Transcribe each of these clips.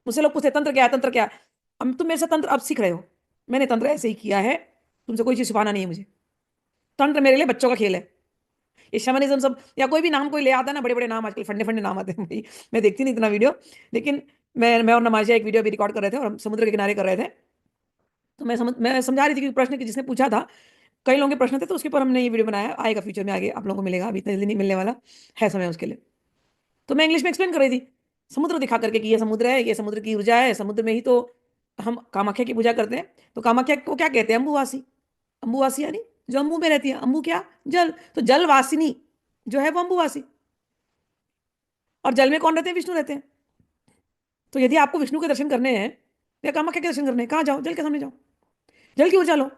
मुझसे लोग पूछते तंत्र क्या है, तंत्र क्या है। अब तुम मेरे से तंत्र अब सीख रहे हो, मैंने तंत्र ऐसे ही किया है, तुमसे कोई चीज छुपाना नहीं है मुझे। तंत्र मेरे लिए बच्चों का खेल है। ये शमनिज्म सब या कोई भी नाम कोई ले आता है ना, बड़े बड़े नाम आजकल फंडे फंडे नाम आते हैं भाई। मैं देखती नहीं इतना वीडियो, लेकिन मैं और नमाजिया एक वीडियो भी रिकॉर्ड कर रहे थे और हम समुद्र के किनारे कर रहे थे। तो मैं समझा रही थी कि प्रश्न की जिसने पूछा था, कई लोगों के प्रश्न थे, तो उसके ऊपर हमने ये वीडियो बनाया। आएगा फ्यूचर में, आगे आप लोगों को मिलेगा, अभी इतने जल्दी नहीं मिलने वाला है, समय उसके लिए। तो मैं इंग्लिश में एक्सप्लेन कर रही थी समुद्र दिखा करके कि ये समुद्र है, ये समुद्र की ऊर्जा है, समुद्र में ही तो हम कामाख्या की पूजा करते हैं। तो कामाख्या को क्या कहते हैं? अम्बुवासी। अम्बुवासी यानी जो अम्बु में रहती है। अम्बु क्या? जल। तो जलवासिनी जो है वो अम्बुवासी। और जल में कौन रहते हैं? विष्णु रहते हैं। तो यदि आपको विष्णु के दर्शन करने हैं या कामाख्या के दर्शन करने हैं, कहाँ जाओ? जल के सामने जाओ, जल की ऊर्जा लो।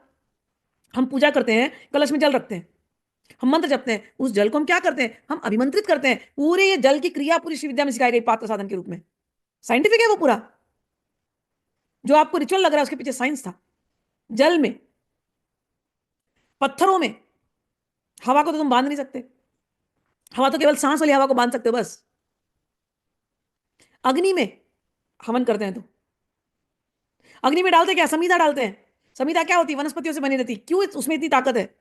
हम पूजा करते हैं, कलश में जल रखते हैं, हम मंत्र जपते हैं, उस जल को हम क्या करते हैं? हम अभिमंत्रित करते हैं। पूरे ये जल की क्रिया पूरी श्री विद्या में सिखाई गई पात्र साधन के रूप में। साइंटिफिक है वो पूरा। जो आपको रिचुअल लग रहा है उसके पीछे साइंस था। जल में, पत्थरों में, हवा को तो तुम बांध नहीं सकते, हवा तो केवल सांस वाली हवा को बांध सकते हो बस। अग्नि में हवन करते हैं तो अग्नि में डालते क्या? समीधा डालते हैं। समीधा क्या होती है? वनस्पतियों से बनी रहती। क्यों उसमें इतनी ताकत है?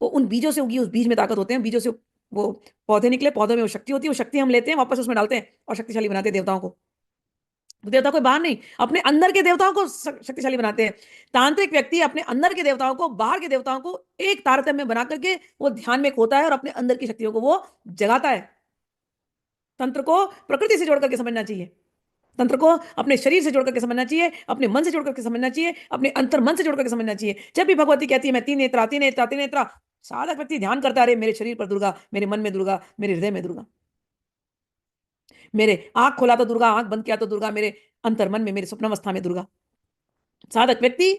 वो उन बीजों से उगी, उस बीज में ताकत होते हैं, बीजों से वो पौधे निकले, पौधों में वो शक्ति होती है, वो शक्ति हम लेते हैं वापस उसमें डालते हैं और शक्तिशाली बनाते हैं देवताओं को। तो देवता कोई बाहर नहीं, अपने अंदर के देवताओं को शक्तिशाली बनाते हैं। तांत्रिक व्यक्ति अपने अंदर के देवताओं को बाहर के देवताओं को एक तारतम्य बना करके वो ध्यान में खोता है और अपने अंदर की शक्तियों को वो जगाता है। तंत्र को प्रकृति से जोड़ करके समझना चाहिए, तंत्र को अपने शरीर से जोड़ करके समझना चाहिए, अपने मन से जोड़ करके समझना चाहिए, अपने अंतर मन से जोड़ करके समझना चाहिए। जब भी भगवती कहती है मैं तीन नेत्रा, तीन नेत्रा, तीन नेत्रा, साधक व्यक्ति ध्यान करता है मेरे शरीर पर दुर्गा, मेरे मन में दुर्गा, मेरे हृदय में दुर्गा, मेरे आंख खोला तो दुर्गा, आंख बंद किया तो दुर्गा, मेरे अंतर मन में, मेरे स्वप्नावस्था में दुर्गा। साधक व्यक्ति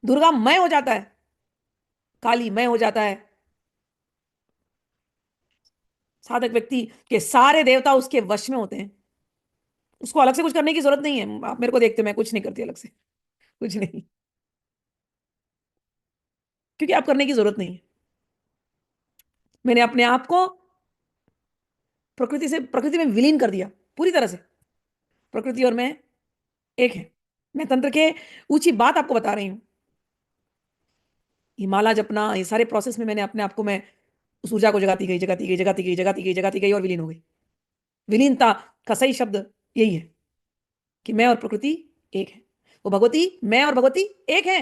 दुर्गामय हो जाता है, कालीमय हो जाता है। साधक व्यक्ति के सारे देवता उसके वश में होते हैं। उसको अलग से कुछ करने की जरूरत नहीं है। आप मेरे को देखते, मैं कुछ नहीं करती अलग से, कुछ नहीं, क्योंकि आप करने की जरूरत नहीं है। मैंने अपने आप को प्रकृति में विलीन कर दिया पूरी तरह से। प्रकृति और मैं एक है। मैं तंत्र के ऊंची बात आपको बता रही हूं। हिमालय जपना, ये सारे प्रोसेस में मैंने अपने आप को, मैं उस ऊर्जा को जगाती गई, जगाती गई, जगाती गई, जगाती गई, जगाती गई और विलीन हो गई। विलीनता का सही शब्द यही है कि मैं और प्रकृति एक है। वो भगवती, मैं और भगवती एक है।